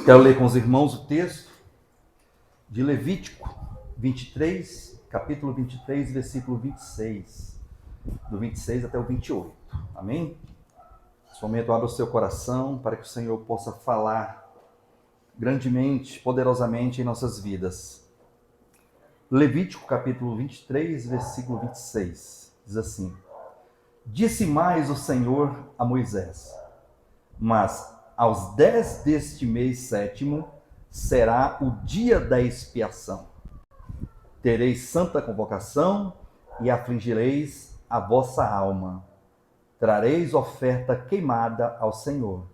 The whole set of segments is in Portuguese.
Quero ler com os irmãos o texto de Levítico 23, capítulo 23, versículo 26, do 26 até o 28. Amém? Nesse momento, abra o seu coração para que o Senhor possa falar grandemente, poderosamente em nossas vidas. Levítico capítulo 23, versículo 26, diz assim: Disse mais o Senhor a Moisés: Mas aos 10 deste mês sétimo será o dia da expiação. Tereis santa convocação e afligireis a vossa alma. Trareis oferta queimada ao Senhor.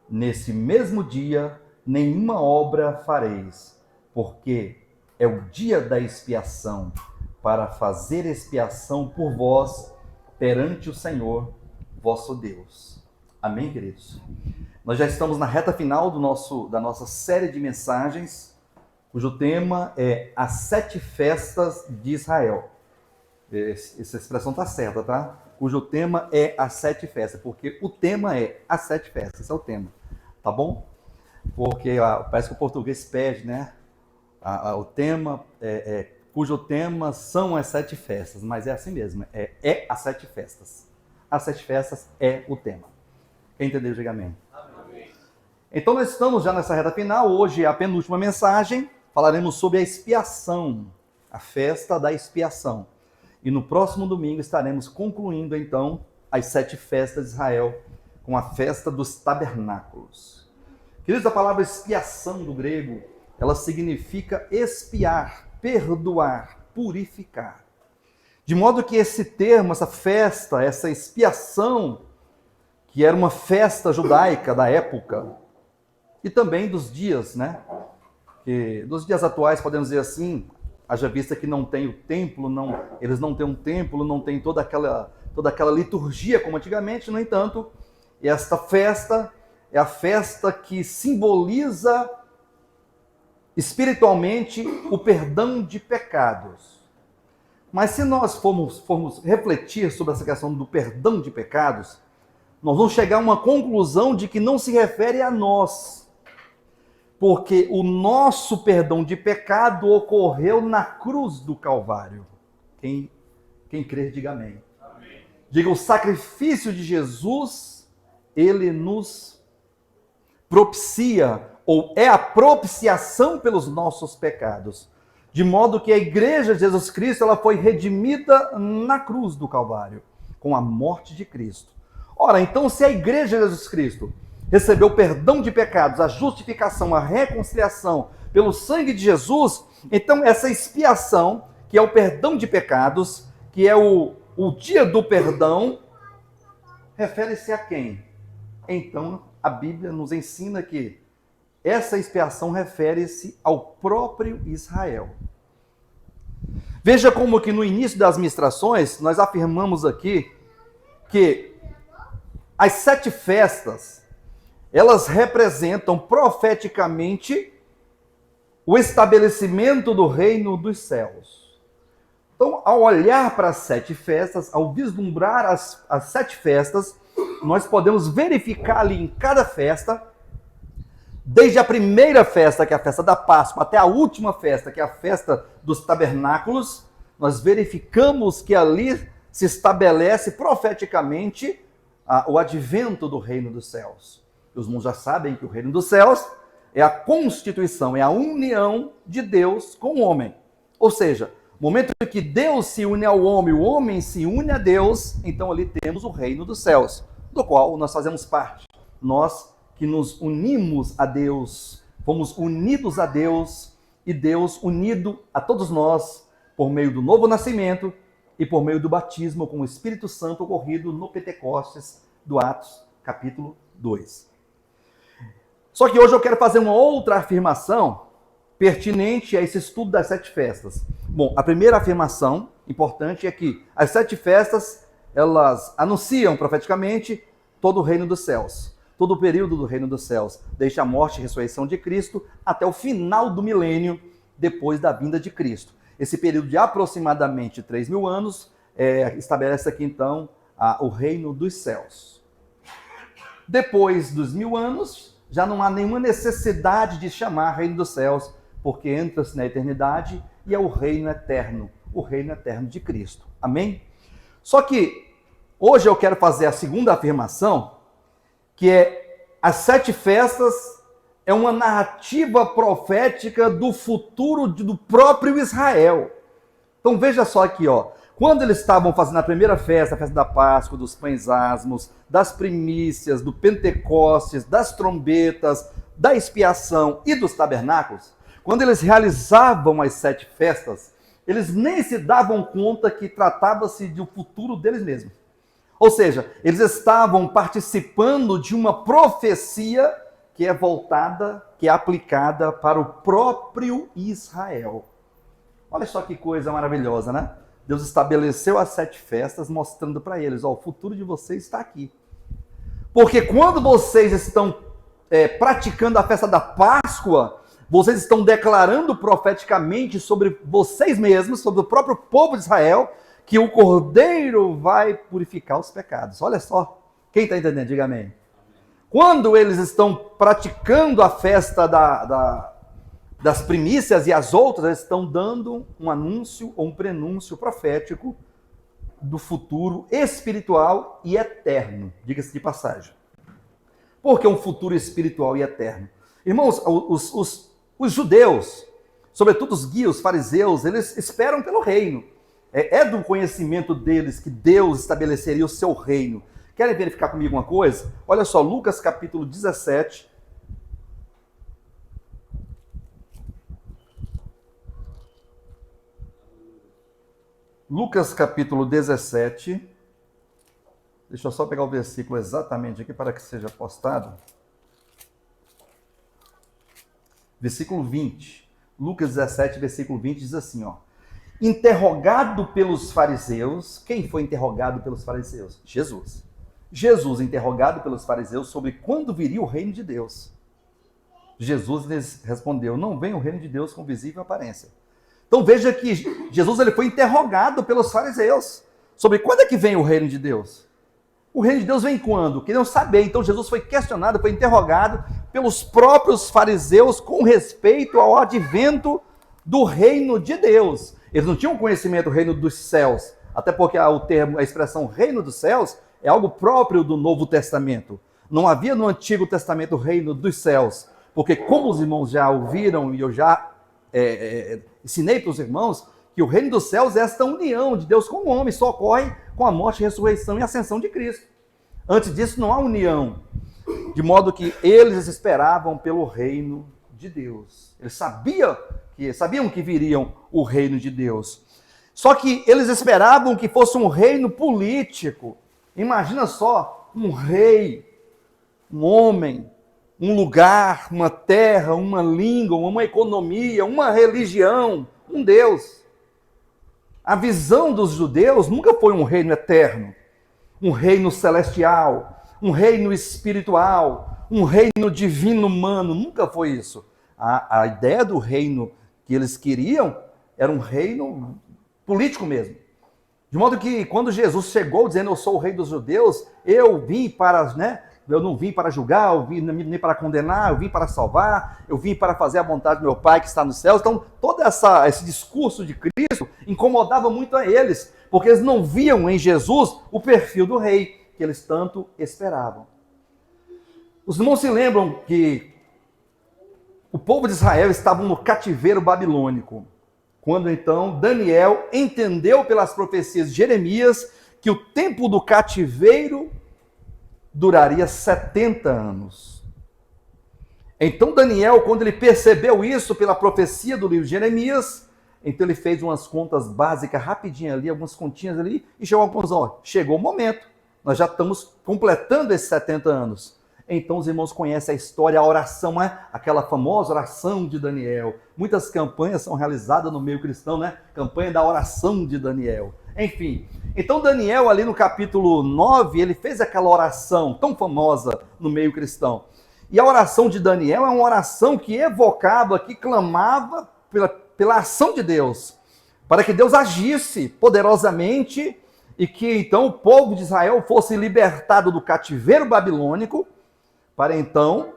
Nesse mesmo dia, nenhuma obra fareis, porque é o dia da expiação, para fazer expiação por vós perante o Senhor, vosso Deus. Amém, queridos? Nós já estamos na reta final da nossa série de mensagens, cujo tema é As 7 Festas de Israel. Essa expressão está certa, tá? Cujo tema é As 7 Festas, porque o tema é As 7 Festas, esse é o tema, tá bom? Porque parece que o português pede, né? O tema, cujo tema são as 7 festas, mas é assim mesmo, é as 7 festas. As 7 festas é o tema. Quem entendeu, diga amém. Então nós estamos já nessa reta final, hoje é a penúltima mensagem, falaremos sobre a expiação, a festa da expiação. E no próximo domingo estaremos concluindo então as 7 festas de Israel, com a festa dos tabernáculos. Queridos, a palavra expiação do grego, ela significa expiar, perdoar, purificar. De modo que esse termo, essa festa, essa expiação, que era uma festa judaica da época, e também dos dias, né? Que dos dias atuais, podemos dizer assim, haja vista que não tem o templo, eles não têm um templo, não tem toda aquela liturgia como antigamente. No entanto, esta festa é a festa que simboliza espiritualmente o perdão de pecados. Mas se nós formos refletir sobre essa questão do perdão de pecados, nós vamos chegar a uma conclusão de que não se refere a nós. Porque o nosso perdão de pecado ocorreu na cruz do Calvário. Quem crer, diga amém. Amém. Diga, o sacrifício de Jesus, ele nos propicia, ou é a propiciação pelos nossos pecados. De modo que a igreja de Jesus Cristo, ela foi redimida na cruz do Calvário, com a morte de Cristo. Ora, então, se a igreja de Jesus Cristo recebeu o perdão de pecados, a justificação, a reconciliação pelo sangue de Jesus, então essa expiação, que é o perdão de pecados, que é o dia do perdão, refere-se a quem? Então, a Bíblia nos ensina que essa expiação refere-se ao próprio Israel. Veja como que no início das ministrações, nós afirmamos aqui que as 7 festas, elas representam profeticamente o estabelecimento do reino dos céus. Então, ao olhar para as 7 festas, ao vislumbrar as 7 festas, nós podemos verificar ali em cada festa, desde a primeira festa, que é a festa da Páscoa, até a última festa, que é a festa dos tabernáculos, nós verificamos que ali se estabelece profeticamente o advento do reino dos céus. Os irmãos já sabem que o reino dos céus é a constituição, é a união de Deus com o homem. Ou seja, no momento em que Deus se une ao homem, o homem se une a Deus, então ali temos o reino dos céus, do qual nós fazemos parte. Nós que nos unimos a Deus, fomos unidos a Deus, e Deus unido a todos nós por meio do novo nascimento e por meio do batismo com o Espírito Santo ocorrido no Pentecostes do Atos, capítulo 2. Só que hoje eu quero fazer uma outra afirmação pertinente a esse estudo das 7 festas. Bom, a primeira afirmação importante é que as 7 festas, elas anunciam profeticamente todo o reino dos céus, todo o período do reino dos céus, desde a morte e ressurreição de Cristo até o final do milênio, depois da vinda de Cristo. Esse período de aproximadamente 3.000 anos estabelece aqui então o reino dos céus. Depois dos 1.000 anos, já não há nenhuma necessidade de chamar reino dos céus, porque entra-se na eternidade e é o reino eterno de Cristo. Amém? Só que hoje eu quero fazer a segunda afirmação, que é as 7 festas é uma narrativa profética do futuro do próprio Israel. Então veja só aqui, ó. Quando eles estavam fazendo a primeira festa, a festa da Páscoa, dos pães asmos, das primícias, do Pentecostes, das trombetas, da expiação e dos tabernáculos, quando eles realizavam as 7 festas, eles nem se davam conta que tratava-se do futuro deles mesmos. Ou seja, eles estavam participando de uma profecia que é voltada, que é aplicada para o próprio Israel. Olha só que coisa maravilhosa, né? Deus estabeleceu as 7 festas, mostrando para eles, ó, o futuro de vocês está aqui. Porque quando vocês estão praticando a festa da Páscoa, vocês estão declarando profeticamente sobre vocês mesmos, sobre o próprio povo de Israel, que o Cordeiro vai purificar os pecados. Olha só, quem está entendendo? Diga amém. Quando eles estão praticando a festa das primícias e as outras, eles estão dando um anúncio ou um prenúncio profético do futuro espiritual e eterno, diga-se de passagem. Por que um futuro espiritual e eterno? Irmãos, os judeus, sobretudo os guias, os fariseus, eles esperam pelo reino. É do conhecimento deles que Deus estabeleceria o seu reino. Querem verificar comigo uma coisa? Olha só, Lucas capítulo 17. Lucas capítulo 17. Deixa eu só pegar o versículo exatamente aqui para que seja postado. Versículo 20. Lucas 17, versículo 20 diz assim, ó. Interrogado pelos fariseus, quem foi interrogado pelos fariseus? Jesus. Jesus interrogado pelos fariseus sobre quando viria o reino de Deus. Jesus lhes respondeu, não vem o reino de Deus com visível aparência. Então veja que Jesus ele foi interrogado pelos fariseus sobre quando é que vem o reino de Deus. O reino de Deus vem quando? Queriam saber. Então Jesus foi questionado, foi interrogado pelos próprios fariseus com respeito ao advento do reino de Deus. Eles não tinham conhecimento do reino dos céus, até porque a expressão reino dos céus é algo próprio do Novo Testamento. Não havia no Antigo Testamento o reino dos céus, porque como os irmãos já ouviram e eu já ensinei para os irmãos, que o reino dos céus é esta união de Deus com o homem, só ocorre com a morte, ressurreição e ascensão de Cristo. Antes disso não há união, de modo que eles esperavam pelo reino de Deus. Eles sabiam que viriam o reino de Deus. Só que eles esperavam que fosse um reino político. Imagina só, um rei, um homem, um lugar, uma terra, uma língua, uma economia, uma religião, um Deus. A visão dos judeus nunca foi um reino eterno, um reino celestial, um reino espiritual, um reino divino humano, nunca foi isso. A ideia do reino que eles queriam era um reino político mesmo. De modo que quando Jesus chegou dizendo eu sou o rei dos judeus, eu vim para, eu não vim para julgar, eu vim nem para condenar, eu vim para salvar, eu vim para fazer a vontade do meu Pai que está nos céus. Então todo esse discurso de Cristo incomodava muito a eles, porque eles não viam em Jesus o perfil do rei que eles tanto esperavam. Os irmãos se lembram que o povo de Israel estava no cativeiro babilônico, quando então Daniel entendeu pelas profecias de Jeremias que o tempo do cativeiro duraria 70 anos. Então Daniel, quando ele percebeu isso pela profecia do livro de Jeremias, então ele fez umas contas básicas rapidinho ali, algumas continhas ali, e chegou à conclusão, chegou o momento, nós já estamos completando esses 70 anos. Então os irmãos conhecem a história, a oração, aquela famosa oração de Daniel. Muitas campanhas são realizadas no meio cristão, campanha da oração de Daniel. Enfim, então Daniel ali no capítulo 9, ele fez aquela oração tão famosa no meio cristão. E a oração de Daniel é uma oração que evocava, que clamava pela ação de Deus, para que Deus agisse poderosamente e que então o povo de Israel fosse libertado do cativeiro babilônico, para então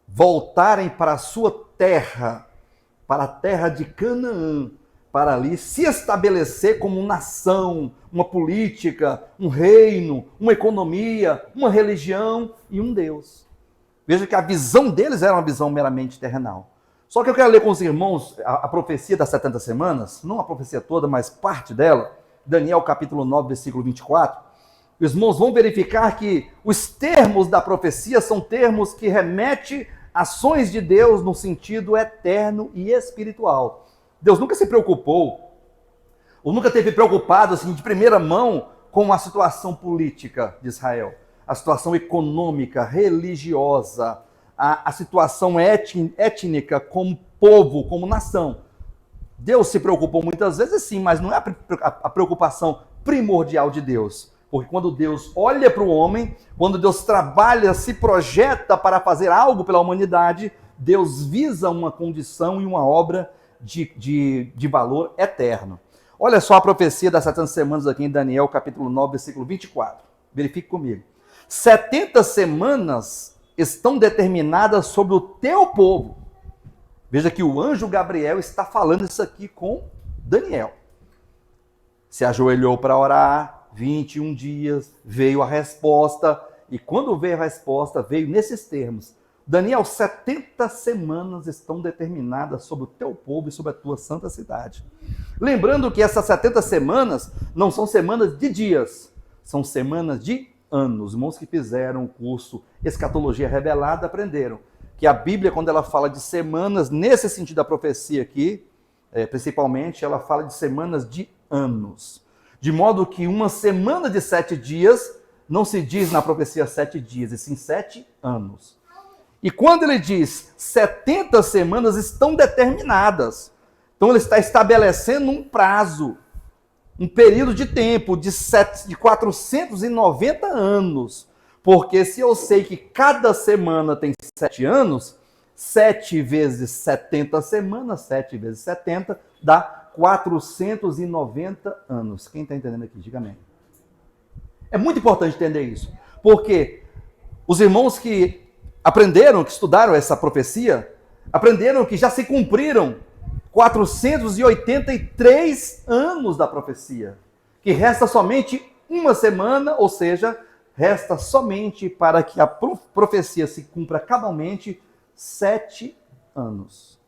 voltarem para a sua terra, para a terra de Canaã, para ali se estabelecer como nação, uma política, um reino, uma economia, uma religião e um Deus. Veja que a visão deles era uma visão meramente terrenal. Só que eu quero ler com os irmãos a profecia das 70 semanas, não a profecia toda, mas parte dela, Daniel capítulo 9, versículo 24. Os irmãos vão verificar que os termos da profecia são termos que remetem ações de Deus no sentido eterno e espiritual. Deus nunca se preocupou, ou nunca teve preocupado assim, de primeira mão com a situação política de Israel, a situação econômica, religiosa, a situação étnica como povo, como nação. Deus se preocupou muitas vezes sim, mas não é a preocupação primordial de Deus. Porque quando Deus olha para o homem, quando Deus trabalha, se projeta para fazer algo pela humanidade, Deus visa uma condição e uma obra de valor eterno. Olha só a profecia das 70 semanas aqui em Daniel, capítulo 9, versículo 24. Verifique comigo. 70 semanas estão determinadas sobre o teu povo. Veja que o anjo Gabriel está falando isso aqui com Daniel. Se ajoelhou para orar, 21 dias, veio a resposta, e quando veio a resposta, veio nesses termos. Daniel, 70 semanas estão determinadas sobre o teu povo e sobre a tua santa cidade. Lembrando que essas 70 semanas não são semanas de dias, são semanas de anos. Os irmãos que fizeram o curso Escatologia Revelada aprenderam que a Bíblia, quando ela fala de semanas, nesse sentido da profecia aqui, principalmente, ela fala de semanas de anos. De modo que uma semana de 7 dias não se diz na profecia 7 dias, e sim 7 anos. E quando ele diz 70 semanas estão determinadas, então ele está estabelecendo um prazo, um período de tempo de 490 anos. Porque se eu sei que cada semana tem 7 anos, 7 vezes 70 semanas, 7 vezes 70, dá 490 anos. Quem está entendendo aqui, diga amém. É muito importante entender isso, porque os irmãos que aprenderam, que estudaram essa profecia, aprenderam que já se cumpriram 483 anos da profecia, que resta somente uma semana, ou seja, resta somente para que a profecia se cumpra cabalmente 7 anos.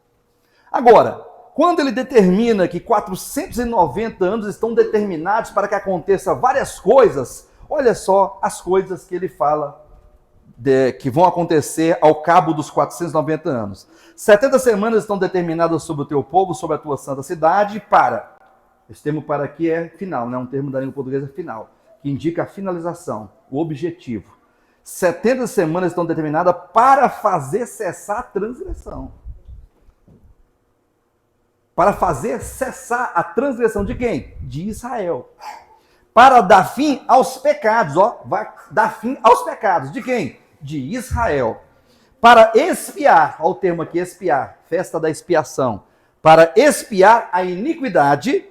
Agora, quando ele determina que 490 anos estão determinados para que aconteça várias coisas, olha só as coisas que ele fala que vão acontecer ao cabo dos 490 anos. 70 semanas estão determinadas sobre o teu povo, sobre a tua santa cidade, para. Esse termo para aqui é final, não é um termo da língua portuguesa final, que indica a finalização, o objetivo. 70 semanas estão determinadas para fazer cessar a transgressão. Para fazer cessar a transgressão de quem? De Israel. Para dar fim aos pecados, vai dar fim aos pecados. De quem? De Israel. Para expiar, olha o termo aqui, expiar, festa da expiação. Para expiar a iniquidade,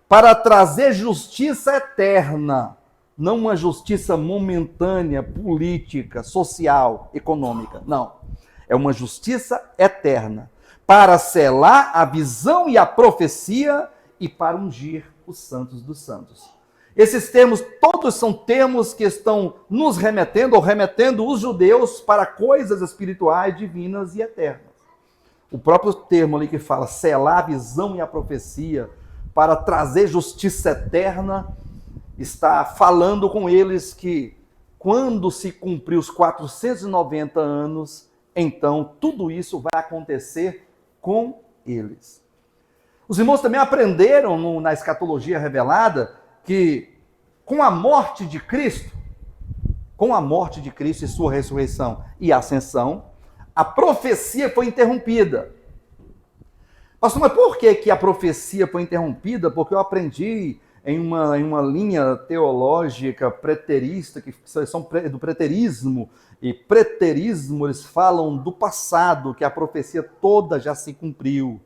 para trazer justiça eterna. Não uma justiça momentânea, política, social, econômica. Não. É uma justiça eterna. Para selar a visão e a profecia e para ungir os santos dos santos. Esses termos, todos são termos que estão nos remetendo, ou remetendo os judeus para coisas espirituais, divinas e eternas. O próprio termo ali que fala selar a visão e a profecia para trazer justiça eterna, está falando com eles que quando se cumprir os 490 anos, então tudo isso vai acontecer com eles. Os irmãos também aprenderam na escatologia revelada que com a morte de Cristo e sua ressurreição e ascensão, a profecia foi interrompida. Pastor, mas por que a profecia foi interrompida? Porque eu aprendi em uma linha teológica preterista, que são do preterismo, e preterismo eles falam do passado, que a profecia toda já se cumpriu,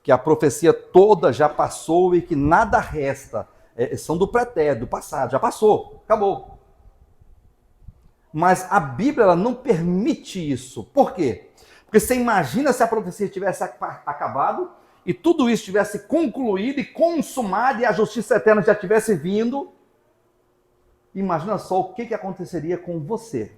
que a profecia toda já passou e que nada resta. São do pretérito, do passado, já passou, acabou. Mas a Bíblia ela não permite isso. Por quê? Porque você imagina se a profecia tivesse acabado e tudo isso tivesse concluído e consumado e a justiça eterna já tivesse vindo. Imagina só o que aconteceria com você.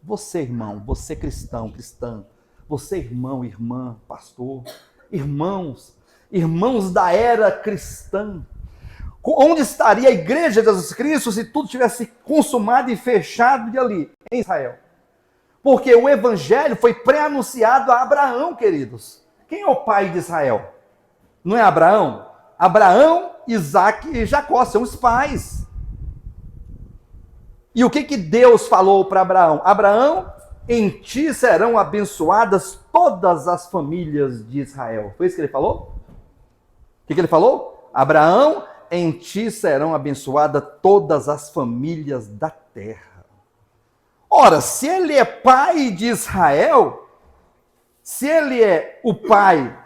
Você, irmão, você cristão, cristã, você, irmão, irmã, pastor, irmãos da era cristã. Onde estaria a igreja de Jesus Cristo se tudo tivesse consumado e fechado de ali, em Israel? Porque o evangelho foi pré-anunciado a Abraão, queridos. Quem é o pai de Israel? Não é Abraão? Abraão, Isaac e Jacó são os pais. E o que Deus falou para Abraão? Abraão, em ti serão abençoadas todas as famílias de Israel. Foi isso que ele falou? O que ele falou? Abraão, em ti serão abençoadas todas as famílias da terra. Ora, se ele é pai de Israel, se ele é o pai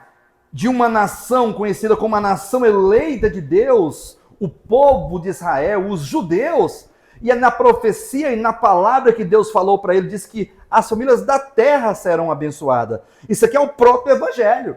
de uma nação conhecida como a nação eleita de Deus, o povo de Israel, os judeus, e é na profecia e na palavra que Deus falou para ele, diz que as famílias da terra serão abençoadas. Isso aqui é o próprio evangelho.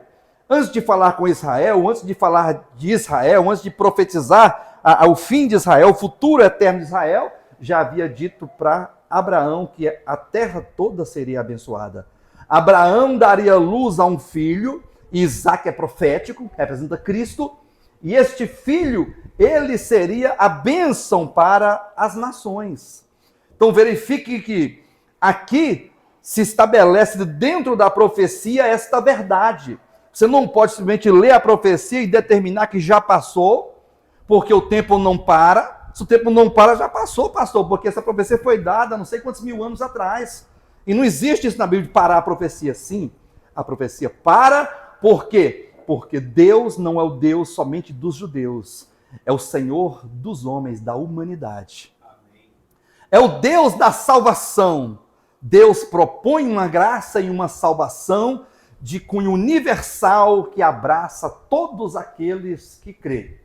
Antes de falar com Israel, antes de falar de Israel, antes de profetizar o fim de Israel, o futuro eterno de Israel, já havia dito para Abraão que a terra toda seria abençoada. Abraão daria luz a um filho, e Isaac é profético, representa Cristo, e este filho, ele seria a bênção para as nações. Então verifique que aqui se estabelece dentro da profecia esta verdade. Você não pode simplesmente ler a profecia e determinar que já passou, porque o tempo não para. Se o tempo não para, já passou, pastor, porque essa profecia foi dada não sei quantos mil anos atrás. E não existe isso na Bíblia de parar a profecia. Sim, a profecia para, por quê? Porque Deus não é o Deus somente dos judeus, é o Senhor dos homens, da humanidade. É o Deus da salvação. Deus propõe uma graça e uma salvação de cunho universal que abraça todos aqueles que creem,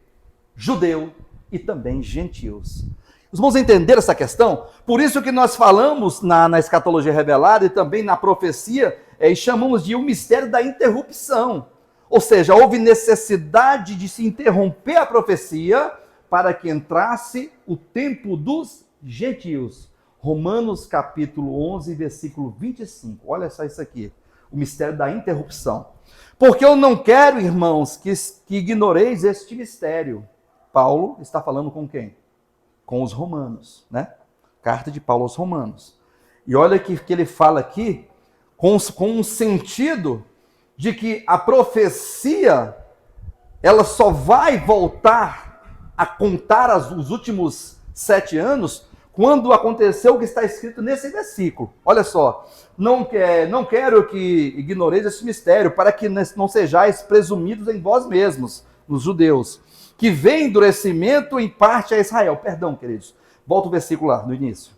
judeu e também gentios. Os irmãos entenderam essa questão? Por isso que nós falamos na escatologia revelada e também na profecia, e chamamos de um mistério da interrupção. Ou seja, houve necessidade de se interromper a profecia para que entrasse o tempo dos gentios. Romanos capítulo 11, versículo 25. Olha só isso aqui. O mistério da interrupção. Porque eu não quero, irmãos, que ignoreis este mistério. Paulo está falando com quem? Com os romanos, né? Carta de Paulo aos romanos. E olha que ele fala aqui com um sentido de que a profecia ela só vai voltar a contar os últimos 7 anos quando aconteceu o que está escrito nesse versículo. Olha só, não quero que ignoreis esse mistério, para que não sejais presumidos em vós mesmos, nos judeus, que vem endurecimento em parte a Israel. Perdão, queridos, volta o versículo lá, no início.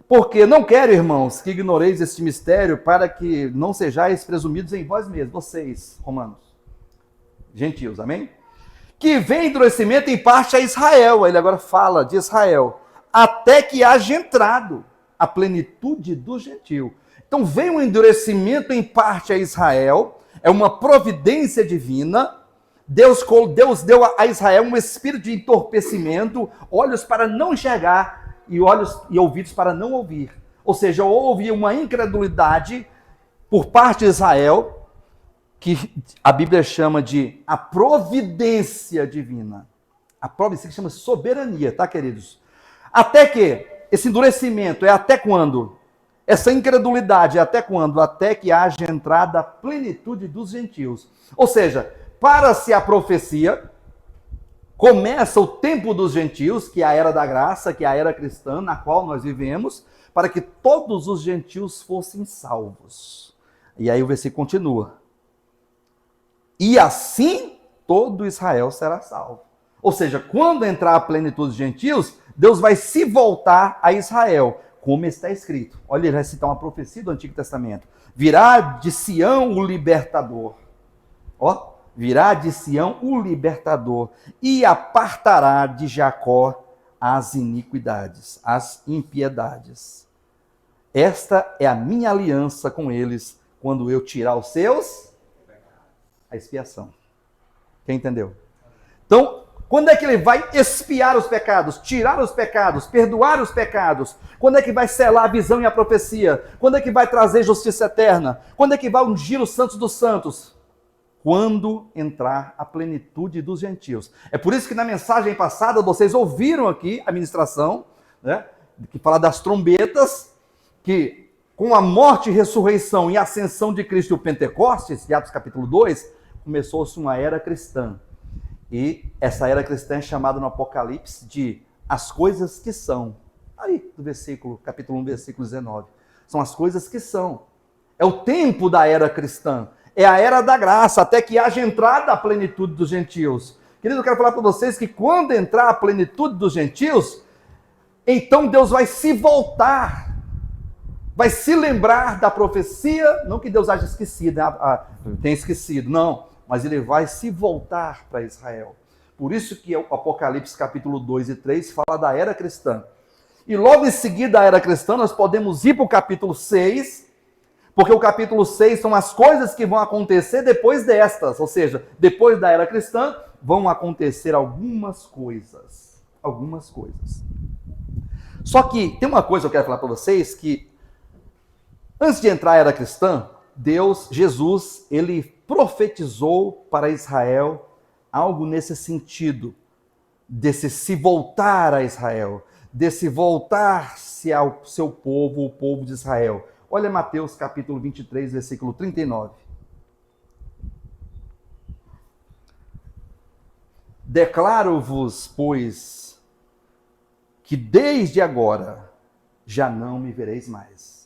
Porque não quero, irmãos, que ignoreis este mistério, para que não sejais presumidos em vós mesmos, vocês, romanos, gentios, amém? Que vem endurecimento em parte a Israel. Ele agora fala de Israel, até que haja entrado a plenitude do gentio. Então vem um endurecimento em parte a Israel, é uma providência divina. Deus deu a Israel um espírito de entorpecimento, olhos para não enxergar e olhos e ouvidos para não ouvir. Ou seja, houve uma incredulidade por parte de Israel, que a Bíblia chama de a providência divina. A providência que chama soberania, tá, queridos? Até que esse endurecimento é até quando? Essa incredulidade é até quando? Até que haja entrada a plenitude dos gentios. Ou seja, para-se a profecia, começa o tempo dos gentios, que é a era da graça, que é a era cristã, na qual nós vivemos, para que todos os gentios fossem salvos. E aí o versículo continua. E assim todo Israel será salvo. Ou seja, quando entrar a plenitude dos gentios, Deus vai se voltar a Israel, como está escrito. Olha, ele vai citar uma profecia do Antigo Testamento. Virá de Sião o libertador. Ó, virá de Sião o libertador e apartará de Jacó as iniquidades, as impiedades. Esta é a minha aliança com eles, Quando eu tirar os seus, a expiação. Quem entendeu? Então, quando é que ele vai expiar os pecados, tirar os pecados, perdoar os pecados? Quando é que vai selar a visão e a profecia? Quando é que vai trazer justiça eterna? Quando é que vai ungir os santos dos santos? Quando entrar a plenitude dos gentios. É por isso que na mensagem passada vocês ouviram aqui a ministração, né, que fala das trombetas, que com a morte, ressurreição e ascensão de Cristo e o Pentecostes, de Atos capítulo 2, começou-se uma era cristã. E essa era cristã é chamada no Apocalipse de as coisas que são. Aí, do versículo, capítulo 1, versículo 19. São as coisas que são. É o tempo da era cristã. É a era da graça, até que haja entrada a plenitude dos gentios. Querido, eu quero falar para vocês que quando entrar a plenitude dos gentios, então Deus vai se voltar, vai se lembrar da profecia, não que Deus haja esquecido, tenha esquecido, não. Mas ele vai se voltar para Israel. Por isso que o Apocalipse capítulo 2 e 3 fala da era cristã. E logo em seguida da era cristã, nós podemos ir para o capítulo 6, porque o capítulo 6 são as coisas que vão acontecer depois destas, ou seja, depois da era cristã, vão acontecer algumas coisas. Algumas coisas. Só que tem uma coisa que eu quero falar para vocês, que antes de entrar a era cristã, Jesus, ele profetizou para Israel algo nesse sentido, desse se voltar a Israel, desse voltar-se ao seu povo, o povo de Israel. Olha Mateus capítulo 23, versículo 39. Declaro-vos, pois, que desde agora já não me vereis mais.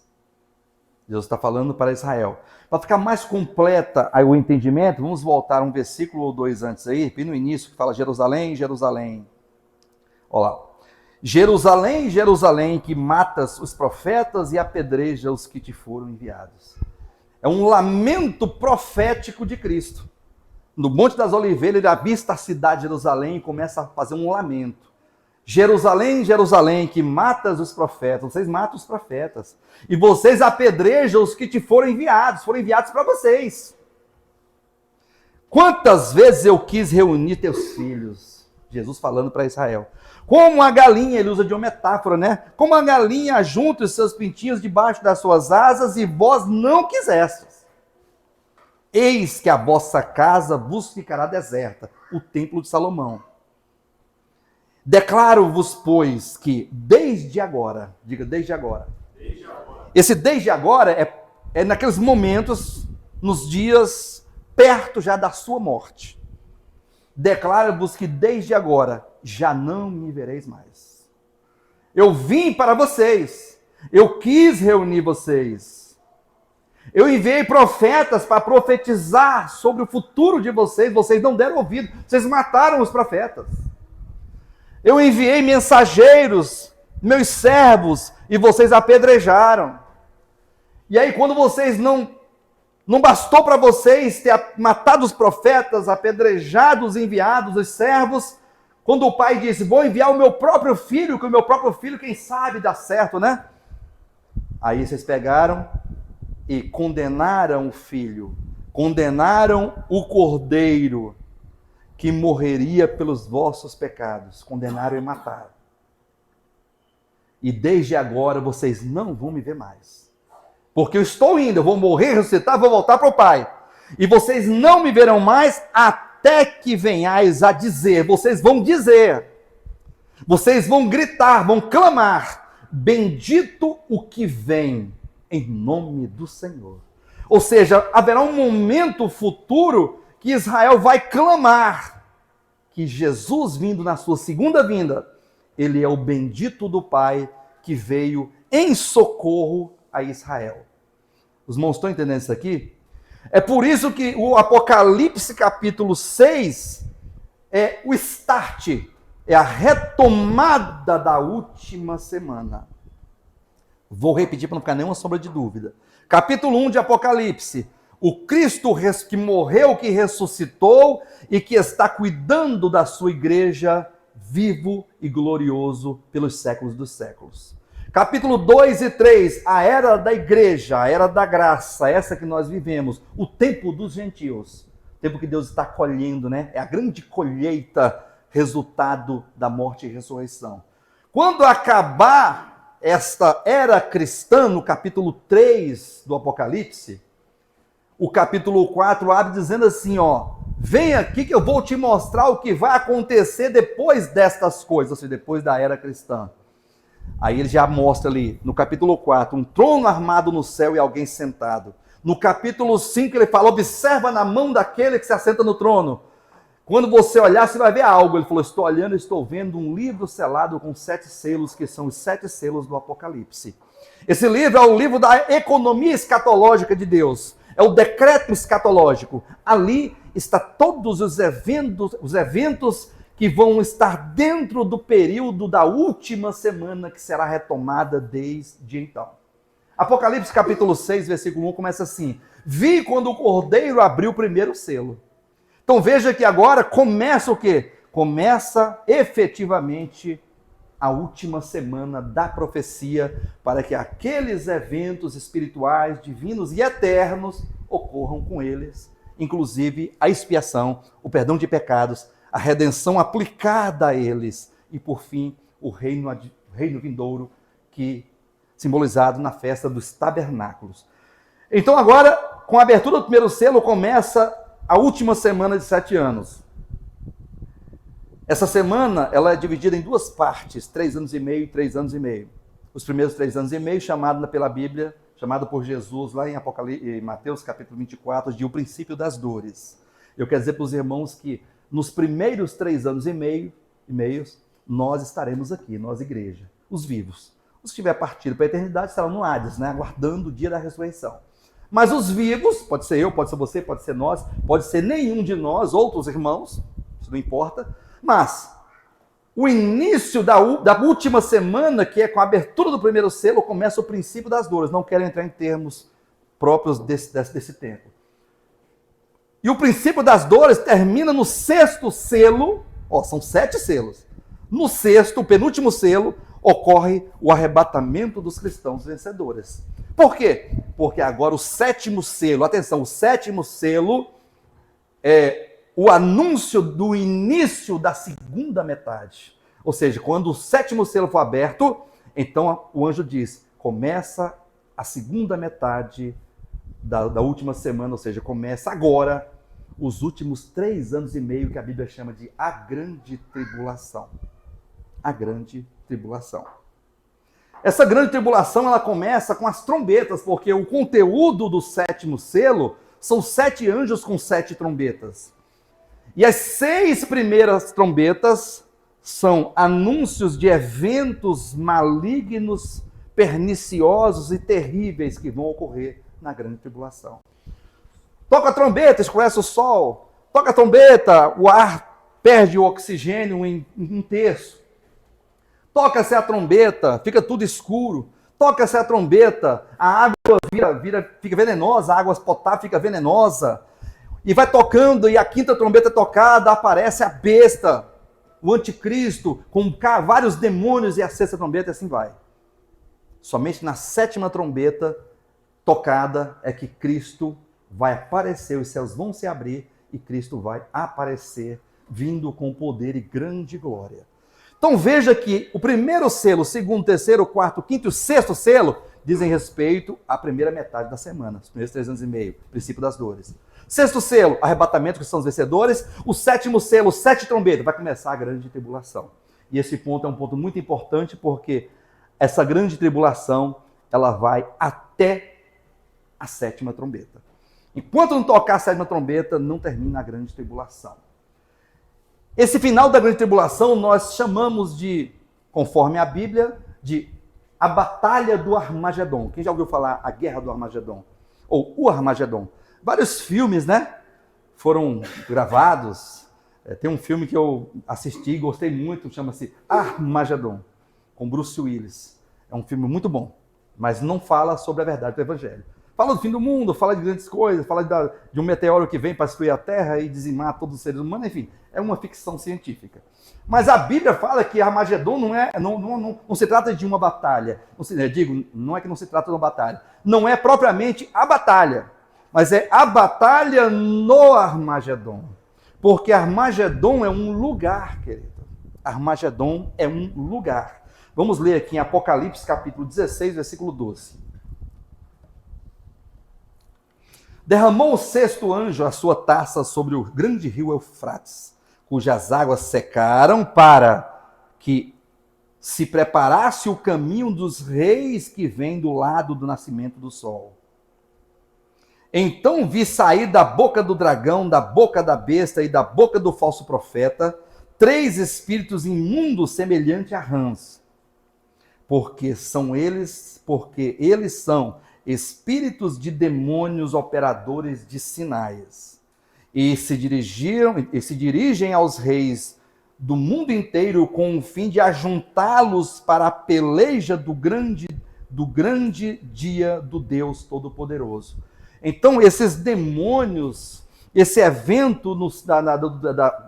Deus está falando para Israel. Para ficar mais completa o entendimento, vamos voltar um versículo ou dois antes aí, bem no início, que fala Jerusalém, Jerusalém. Olha lá. Jerusalém, Jerusalém, que matas os profetas e apedreja os que te foram enviados. É um lamento profético de Cristo. No Monte das Oliveiras, ele avista a cidade de Jerusalém e começa a fazer um lamento. Jerusalém, Jerusalém, que matas os profetas, vocês matam os profetas, e vocês apedrejam os que te foram enviados para vocês. Quantas vezes eu quis reunir teus filhos? Jesus falando para Israel. Como a galinha, ele usa de uma metáfora, né? Como a galinha junta os seus pintinhos debaixo das suas asas, e vós não quisestes. Eis que a vossa casa vos ficará deserta, o templo de Salomão. Declaro-vos, pois, que desde agora, diga desde agora. Desde agora. Esse desde agora é naqueles momentos, nos dias perto já da sua morte. Declaro-vos que desde agora já não me vereis mais. Eu vim para vocês, eu quis reunir vocês. Eu enviei profetas para profetizar sobre o futuro de vocês, vocês não deram ouvido, vocês mataram os profetas. Eu enviei mensageiros, meus servos, e vocês apedrejaram. E aí, quando vocês não bastou para vocês ter matado os profetas, apedrejado os enviados, os servos, quando o pai disse, vou enviar o meu próprio filho, que o meu próprio filho, quem sabe, dá certo, né? Aí vocês pegaram e condenaram o filho, condenaram o cordeiro, que morreria pelos vossos pecados, condenaram e mataram. E desde agora vocês não vão me ver mais. Porque eu estou indo, eu vou morrer, ressuscitar, vou voltar para o Pai. E vocês não me verão mais até que venhais a dizer, vocês vão gritar, vão clamar, bendito o que vem em nome do Senhor. Ou seja, haverá um momento futuro que Israel vai clamar que Jesus, vindo na sua segunda vinda, ele é o bendito do Pai que veio em socorro a Israel. Os irmãos estão entendendo isso aqui? É por isso que o Apocalipse capítulo 6 é o start, é a retomada da última semana. Vou repetir para não ficar nenhuma sombra de dúvida. Capítulo 1 de Apocalipse. O Cristo que morreu, que ressuscitou e que está cuidando da sua igreja vivo e glorioso pelos séculos dos séculos. Capítulo 2 e 3, a era da igreja, a era da graça, essa que nós vivemos, o tempo dos gentios, o tempo que Deus está colhendo, né? É a grande colheita, resultado da morte e ressurreição. Quando acabar esta era cristã, no capítulo 3 do Apocalipse, o capítulo 4 abre dizendo assim, ó, vem aqui que eu vou te mostrar o que vai acontecer depois destas coisas, ou seja, depois da era cristã. Aí ele já mostra ali, no capítulo 4, um trono armado no céu e alguém sentado. No capítulo 5 ele fala, observa na mão daquele que se assenta no trono. Quando você olhar, você vai ver algo. Ele falou, estou olhando e estou vendo um livro selado com 7 selos, que são os 7 selos do Apocalipse. Esse livro é o livro da economia escatológica de Deus. É o decreto escatológico. Ali está todos os eventos que vão estar dentro do período da última semana que será retomada desde então. Apocalipse capítulo 6, versículo 1 começa assim: vi quando o cordeiro abriu o primeiro selo. Então veja que agora começa o quê? Começa efetivamente a última semana da profecia para que aqueles eventos espirituais, divinos e eternos ocorram com eles, inclusive a expiação, o perdão de pecados, a redenção aplicada a eles e, por fim, o reino vindouro, que simbolizado na festa dos tabernáculos. Então agora, com a abertura do primeiro selo, começa a última semana de 7 anos. Essa semana, ela é dividida em 2 partes, 3 anos e meio e 3 anos e meio. Os primeiros 3 anos e meio, chamado pela Bíblia, chamado por Jesus, lá em Mateus capítulo 24, de o princípio das dores. Eu quero dizer para os irmãos que nos primeiros 3 anos e meios, nós estaremos aqui, nós igreja, os vivos. Os que tiver partido para a eternidade estarão no Hades, né, aguardando o dia da ressurreição. Mas os vivos, pode ser eu, pode ser você, pode ser nós, pode ser nenhum de nós, outros irmãos, isso não importa, mas o início da última semana, que é com a abertura do primeiro selo, começa o princípio das dores. Não quero entrar em termos próprios desse tempo. E o princípio das dores termina no 6º selo, são 7 selos. No 6º, o penúltimo selo, ocorre o arrebatamento dos cristãos vencedores. Por quê? Porque agora o 7º selo, atenção, o 7º selo é o anúncio do início da segunda metade. Ou seja, quando o 7º selo for aberto, então o anjo diz, começa a segunda metade da última semana, ou seja, começa agora os últimos 3 anos e meio que a Bíblia chama de a grande tribulação. A grande tribulação. Essa grande tribulação, ela começa com as trombetas, porque o conteúdo do 7º selo são 7 anjos com 7 trombetas. E as 6 primeiras trombetas são anúncios de eventos malignos, perniciosos e terríveis que vão ocorrer na grande tribulação. Toca a trombeta, escurece o sol. Toca a trombeta, o ar perde o oxigênio em 1/3. Toca-se a trombeta, fica tudo escuro. Toca-se a trombeta, a água fica venenosa, a água potável fica venenosa. E vai tocando, e a 5ª trombeta tocada, aparece a besta, o anticristo, com vários demônios, e a 6ª trombeta, e assim vai. Somente na 7ª trombeta tocada é que Cristo vai aparecer, os céus vão se abrir, e Cristo vai aparecer, vindo com poder e grande glória. Então veja que o primeiro selo, o 2º, 3º, 4º, 5º e o 6º selo dizem respeito à primeira metade da semana, os primeiros 3 anos e meio, princípio das dores. 6º selo, arrebatamento, que são os vencedores. O 7º selo, 7 trombetas, vai começar a grande tribulação. E esse ponto é um ponto muito importante, porque essa grande tribulação, ela vai até a 7ª trombeta. Enquanto não tocar a 7ª trombeta, não termina a grande tribulação. Esse final da grande tribulação nós chamamos de, conforme a Bíblia, de a Batalha do Armagedon. Quem já ouviu falar a Guerra do Armagedon? Ou o Armagedon? Vários filmes, né, foram gravados. Tem um filme que eu assisti e gostei muito, chama-se Armagedon, com Bruce Willis. É um filme muito bom, mas não fala sobre a verdade do Evangelho. Fala do fim do mundo, fala de grandes coisas, fala de um meteoro que vem para destruir a Terra e dizimar todos os seres humanos, enfim. é uma ficção científica. Mas a Bíblia fala que Armagedon não se trata de uma batalha. Não é que não se trata de uma batalha. Não é propriamente a batalha, mas é a batalha no Armagedon. Porque Armagedon é um lugar, querido. Armagedon é um lugar. Vamos ler aqui em Apocalipse capítulo 16, versículo 12. Derramou o sexto anjo a sua taça sobre o grande rio Eufrates, cujas águas secaram, para que se preparasse o caminho dos reis que vêm do lado do nascimento do sol. Então vi sair da boca do dragão, da boca da besta e da boca do falso profeta, 3 espíritos imundos semelhantes a rãs, porque eles são espíritos de demônios operadores de sinais, e se dirigem aos reis do mundo inteiro com o fim de ajuntá-los para a peleja do grande dia do Deus Todo-Poderoso. Então, esses demônios, esse evento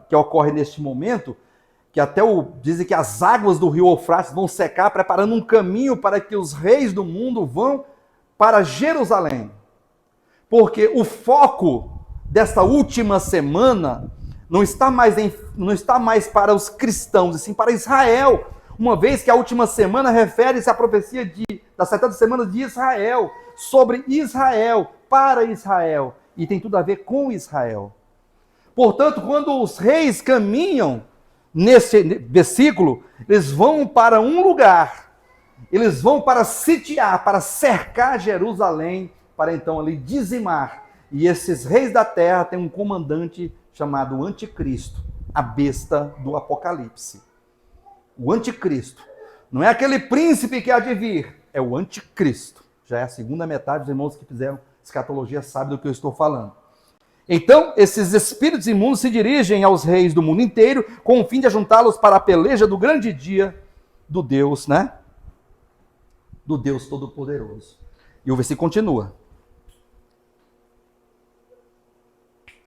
que ocorre neste momento, que até dizem que as águas do rio Eufrates vão secar, preparando um caminho para que os reis do mundo vão para Jerusalém. Porque o foco desta última semana não está mais para os cristãos, e sim para Israel, uma vez que a última semana refere-se à profecia da 70ª semana de Israel, sobre Israel, para Israel, e tem tudo a ver com Israel. Portanto, quando os reis caminham nesse versículo, eles vão para um lugar, eles vão para sitiar, para cercar Jerusalém, para então ali dizimar. E esses reis da terra têm um comandante chamado Anticristo, a besta do Apocalipse. O Anticristo. Não é aquele príncipe que há de vir, é o Anticristo. Já é a segunda metade dos irmãos que fizeram escatologia sabem do que eu estou falando. Então, esses espíritos imundos se dirigem aos reis do mundo inteiro com o fim de ajuntá-los para a peleja do grande dia do Deus, né? Do Deus Todo-Poderoso. E o versículo continua.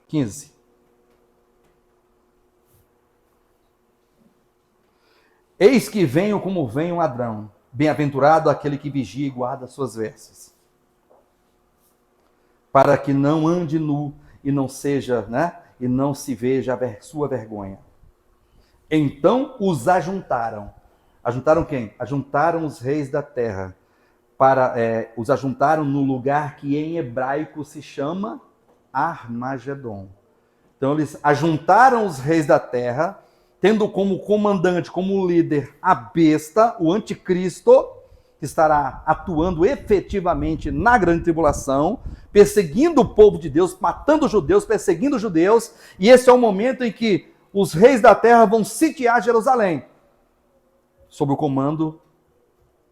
15. Eis que venho como vem um ladrão. Bem-aventurado aquele que vigia e guarda suas vestes, para que não ande nu e não seja, né? E não se veja a sua vergonha. Então os ajuntaram. Ajuntaram quem? Ajuntaram os reis da terra. Os ajuntaram no lugar que em hebraico se chama Armagedon. Então eles ajuntaram os reis da terra, tendo como comandante, como líder, a besta, o anticristo, que estará atuando efetivamente na grande tribulação, perseguindo o povo de Deus, matando os judeus, perseguindo os judeus, e esse é o momento em que os reis da terra vão sitiar Jerusalém, sob o comando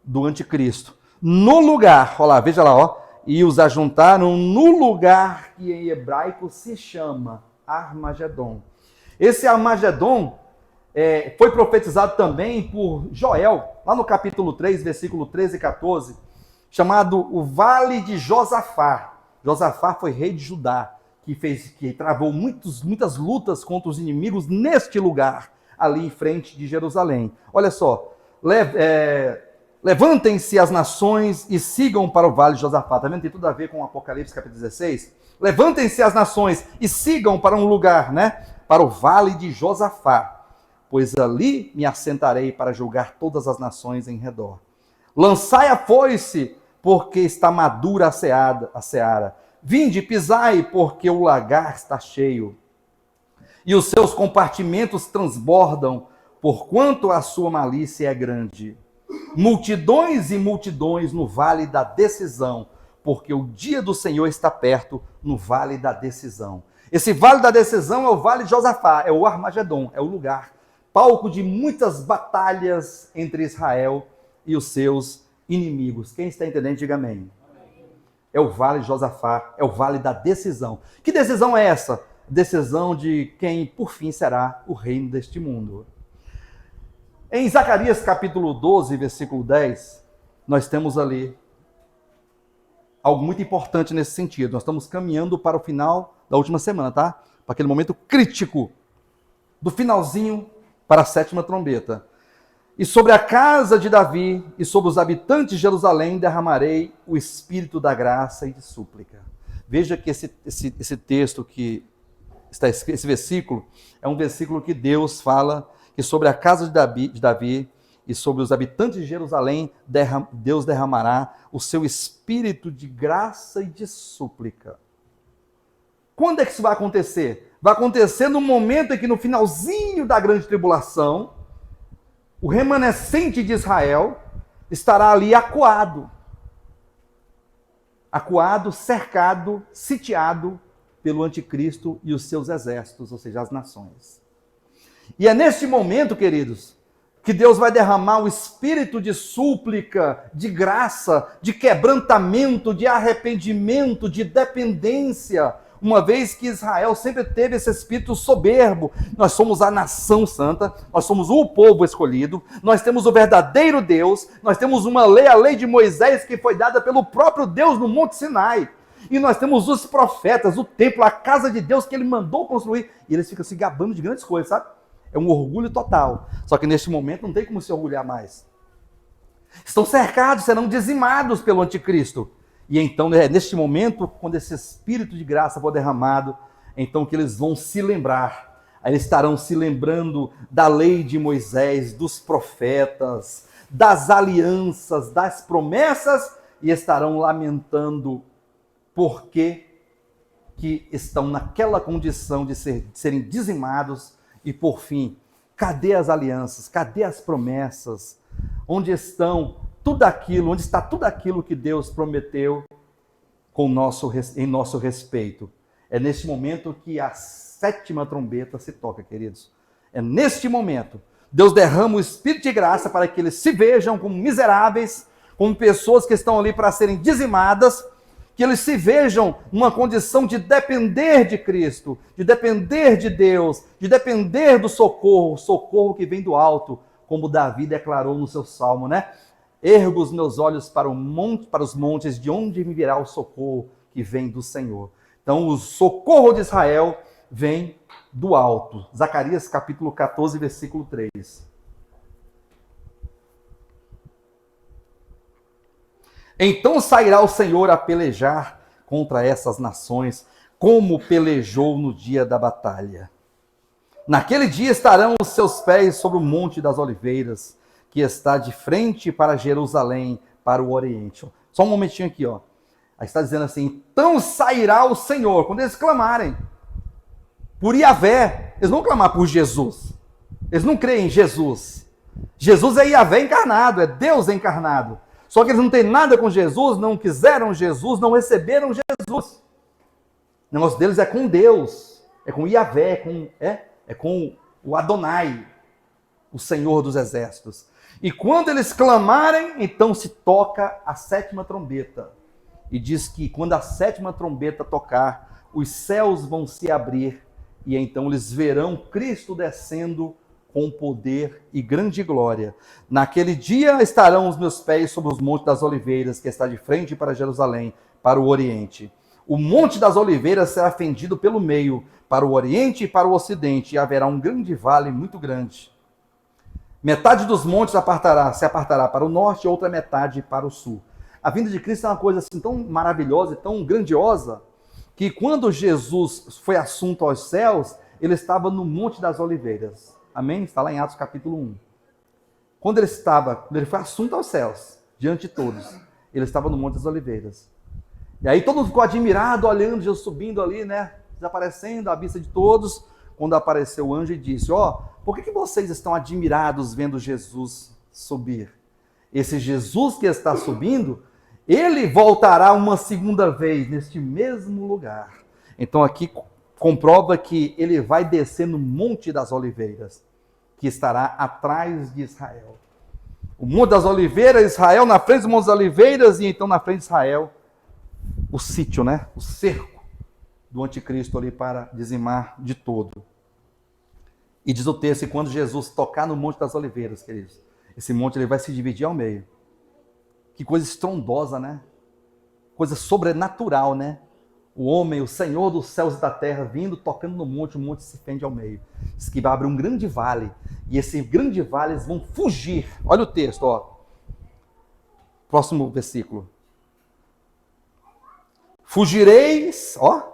do anticristo. No lugar, olha lá, veja lá, ó, e os ajuntaram no lugar que em hebraico se chama Armagedon. Esse Armagedon foi profetizado também por Joel, lá no capítulo 3, versículo 13 e 14, chamado o Vale de Josafá. Josafá foi rei de Judá, que travou muitas lutas contra os inimigos neste lugar, ali em frente de Jerusalém. Olha só, levantem-se as nações e sigam para o Vale de Josafá. Está vendo? Tem tudo a ver com o Apocalipse capítulo 16. Levantem-se as nações e sigam para um lugar, né? Para o Vale de Josafá. Pois ali me assentarei para julgar todas as nações em redor. Lançai a foice, porque está madura a seara. Vinde, pisai, porque o lagar está cheio. E os seus compartimentos transbordam, porquanto a sua malícia é grande. Multidões e multidões no vale da decisão, porque o dia do Senhor está perto no vale da decisão. Esse vale da decisão é o vale de Josafá, é o Armagedon, é o lugar, palco de muitas batalhas entre Israel e os seus inimigos. Quem está entendendo, diga amém. É o vale de Josafá, é o vale da decisão. Que decisão é essa? Decisão de quem, por fim, será o reino deste mundo. Em Zacarias capítulo 12, versículo 10, nós temos ali algo muito importante nesse sentido. Nós estamos caminhando para o final da última semana, tá? Para aquele momento crítico do finalzinho para a sétima trombeta. E sobre a casa de Davi e sobre os habitantes de Jerusalém derramarei o espírito da graça e de súplica. Veja que esse texto que está escrito, esse versículo, é um versículo que Deus fala que sobre a casa de Davi e sobre os habitantes de Jerusalém, Deus derramará o seu espírito de graça e de súplica. Quando é que isso vai acontecer? Vai acontecer no momento em que, no finalzinho da grande tribulação, o remanescente de Israel estará ali acuado, cercado, sitiado pelo anticristo e os seus exércitos, ou seja, as nações. E é neste momento, queridos, que Deus vai derramar o espírito de súplica, de graça, de quebrantamento, de arrependimento, de dependência, uma vez que Israel sempre teve esse espírito soberbo. Nós somos a nação santa, nós somos o povo escolhido, nós temos o verdadeiro Deus, nós temos uma lei, a lei de Moisés, que foi dada pelo próprio Deus no Monte Sinai. E nós temos os profetas, o templo, a casa de Deus que ele mandou construir. E eles ficam se gabando de grandes coisas, sabe? É um orgulho total. Só que neste momento não tem como se orgulhar mais. Estão cercados, serão dizimados pelo anticristo. E então, neste momento, quando esse espírito de graça for derramado, então que eles vão se lembrar. Aí eles estarão se lembrando da lei de Moisés, dos profetas, das alianças, das promessas, e estarão lamentando por que estão naquela condição de serem dizimados. E por fim, cadê as alianças? Cadê as promessas? Onde está tudo aquilo que Deus prometeu em nosso respeito? É neste momento que a sétima trombeta se toca, queridos. É neste momento. Deus derrama o espírito de graça para que eles se vejam como miseráveis, como pessoas que estão ali para serem dizimadas, que eles se vejam numa condição de depender de Cristo, de depender de Deus, de depender do socorro, socorro que vem do alto, como Davi declarou no seu salmo, né? Ergo os meus olhos para os montes, de onde me virá o socorro que vem do Senhor. Então, o socorro de Israel vem do alto. Zacarias capítulo 14, versículo 3. Então sairá o Senhor a pelejar contra essas nações, como pelejou no dia da batalha. Naquele dia estarão os seus pés sobre o Monte das Oliveiras, que está de frente para Jerusalém, para o Oriente. Só um momentinho aqui, ó. Aí está dizendo assim, então sairá o Senhor, quando eles clamarem por Yahvé, eles não vão clamar por Jesus. Eles não creem em Jesus. Jesus é Yahvé encarnado, é Deus encarnado. Só que eles não têm nada com Jesus, não quiseram Jesus, não receberam Jesus. O negócio deles é com Deus, é com Yahvé, é com o Adonai, o Senhor dos Exércitos. E quando eles clamarem, então se toca a sétima trombeta. E diz que quando a sétima trombeta tocar, os céus vão se abrir, e então eles verão Cristo descendo com poder e grande glória. Naquele dia estarão os meus pés sobre os montes das oliveiras, que está de frente para Jerusalém, para o Oriente. O monte das oliveiras será fendido pelo meio, para o Oriente e para o Ocidente, e haverá um grande vale muito grande. Metade dos montes se apartará para o norte, e outra metade para o sul. A vinda de Cristo é uma coisa assim tão maravilhosa e tão grandiosa, que quando Jesus foi assunto aos céus, ele estava no Monte das Oliveiras. Amém? Está lá em Atos capítulo 1. Quando ele foi assunto aos céus, diante de todos, ele estava no Monte das Oliveiras. E aí todo mundo ficou admirado, olhando Jesus subindo ali, né? Desaparecendo à vista de todos, quando apareceu o anjo e disse, por que vocês estão admirados vendo Jesus subir? Esse Jesus que está subindo, ele voltará uma segunda vez neste mesmo lugar. Então aqui comprova que ele vai descer no Monte das Oliveiras, que estará atrás de Israel. O Monte das Oliveiras, Israel na frente do Monte das Oliveiras, e então na frente de Israel, o sítio, né? O cerco do anticristo ali para dizimar de todo. E diz o texto que quando Jesus tocar no Monte das Oliveiras, queridos, esse monte ele vai se dividir ao meio. Que coisa estrondosa, né? Coisa sobrenatural, né? o homem, o Senhor dos céus e da terra, vindo, tocando no monte, o monte se fende ao meio. Diz que vai abrir um grande vale, e esse grande vale eles vão fugir. Olha o texto, ó. Próximo versículo. Fugireis, ó,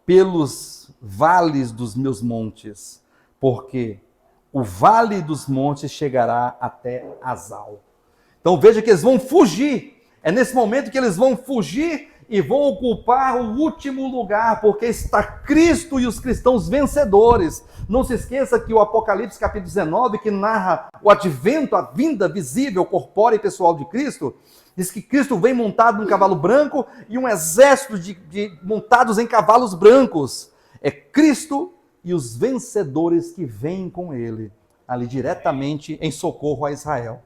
pelos vales dos meus montes, porque o vale dos montes chegará até Azal. Então veja que eles vão fugir. É nesse momento que eles vão fugir e vão ocupar o último lugar, porque está Cristo e os cristãos vencedores. Não se esqueça que o Apocalipse capítulo 19, que narra o advento, a vinda visível, corpórea e pessoal de Cristo, diz que Cristo vem montado num cavalo branco e um exército montados em cavalos brancos. É Cristo e os vencedores que vêm com ele, ali diretamente em socorro a Israel.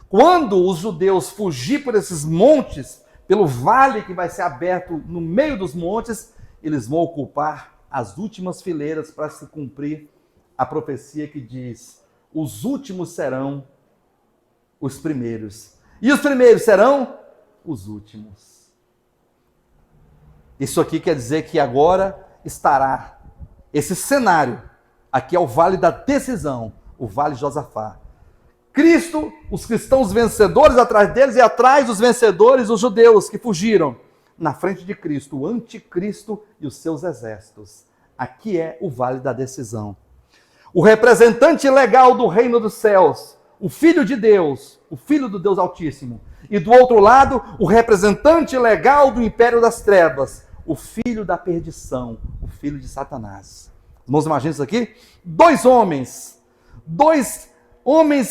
Quando os judeus fugir por esses montes, pelo vale que vai ser aberto no meio dos montes, eles vão ocupar as últimas fileiras para se cumprir a profecia que diz: os últimos serão os primeiros, e os primeiros serão os últimos. Isso aqui quer dizer que agora estará esse cenário, aqui é o vale da decisão, o vale de Josafá. Cristo, os cristãos vencedores atrás deles, e atrás dos vencedores, os judeus que fugiram. Na frente de Cristo, o anticristo e os seus exércitos. Aqui é o vale da decisão. O representante legal do reino dos céus, o Filho de Deus, o Filho do Deus Altíssimo. E do outro lado, o representante legal do império das trevas, o filho da perdição, o filho de Satanás. Irmãos, imaginem isso aqui? Dois homens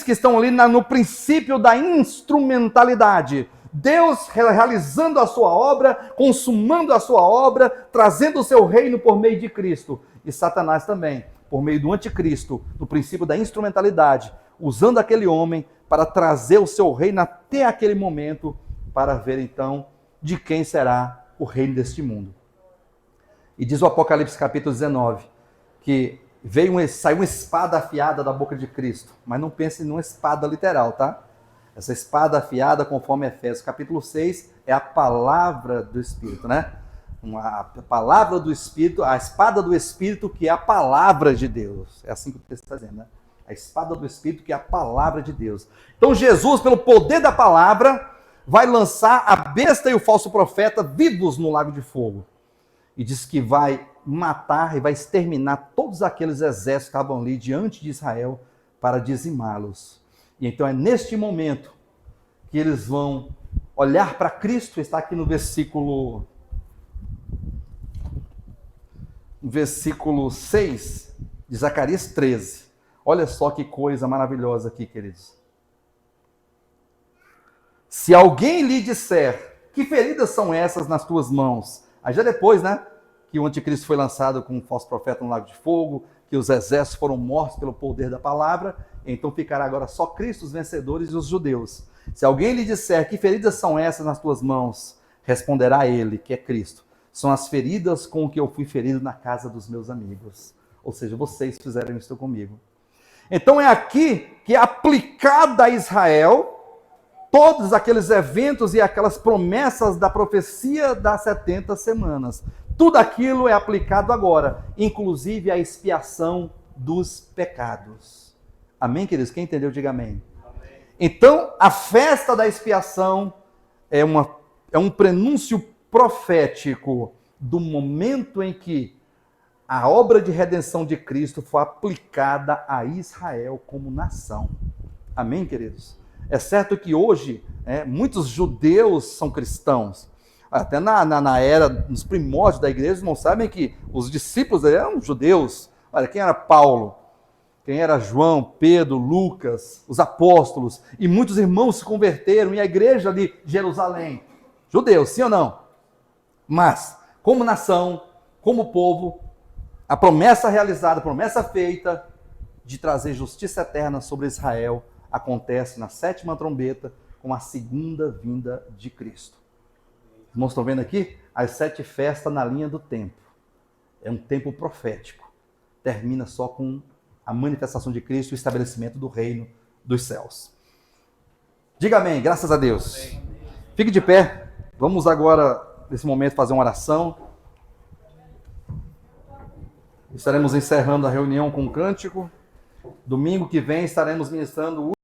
que estão ali no princípio da instrumentalidade. Deus realizando a sua obra, consumando a sua obra, trazendo o seu reino por meio de Cristo. E Satanás também, por meio do anticristo, no princípio da instrumentalidade, usando aquele homem para trazer o seu reino até aquele momento, para ver então de quem será o reino deste mundo. E diz o Apocalipse capítulo 19, que saiu uma espada afiada da boca de Cristo. Mas não pense numa espada literal, tá? Essa espada afiada, conforme Efésios capítulo 6, é a palavra do Espírito, né? A palavra do Espírito, a espada do Espírito, que é a palavra de Deus. É assim que o texto está dizendo, né? A espada do Espírito, que é a palavra de Deus. Então Jesus, pelo poder da palavra, vai lançar a besta e o falso profeta vivos no lago de fogo. E diz que vai matar e vai exterminar todos aqueles exércitos que estavam ali diante de Israel para dizimá-los. E então é neste momento que eles vão olhar para Cristo. Está aqui no versículo 6 de Zacarias 13. Olha só que coisa maravilhosa aqui, queridos. Se alguém lhe disser: que feridas são essas nas tuas mãos? Aí já depois, né, que o anticristo foi lançado com um falso profeta no lago de fogo, que os exércitos foram mortos pelo poder da palavra, então ficará agora só Cristo, os vencedores e os judeus. Se alguém lhe disser: que feridas são essas nas tuas mãos? Responderá ele, que é Cristo: são as feridas com que eu fui ferido na casa dos meus amigos. Ou seja, vocês fizeram isso comigo. Então é aqui que é aplicada a Israel todos aqueles eventos e aquelas promessas da profecia das 70 semanas. Tudo aquilo é aplicado agora, inclusive a expiação dos pecados. Amém, queridos? Quem entendeu, diga amém. Amém. Então, a festa da expiação é um prenúncio profético do momento em que a obra de redenção de Cristo foi aplicada a Israel como nação. Amém, queridos? É certo que hoje muitos judeus são cristãos. Até na era, nos primórdios da igreja, não sabem que os discípulos eram judeus. Olha, quem era Paulo? Quem era João, Pedro, Lucas, os apóstolos? E muitos irmãos se converteram, e a igreja de Jerusalém. Judeus, sim ou não? Mas, como nação, como povo, a promessa realizada, a promessa feita de trazer justiça eterna sobre Israel acontece na 7ª trombeta, com a segunda vinda de Cristo. Os irmãos estão vendo aqui? As 7 festas na linha do tempo. É um tempo profético. Termina só com a manifestação de Cristo e o estabelecimento do reino dos céus. Diga amém, graças a Deus. Amém. Fique de pé. Vamos agora, nesse momento, fazer uma oração. Estaremos encerrando a reunião com um cântico. Domingo que vem estaremos ministrando o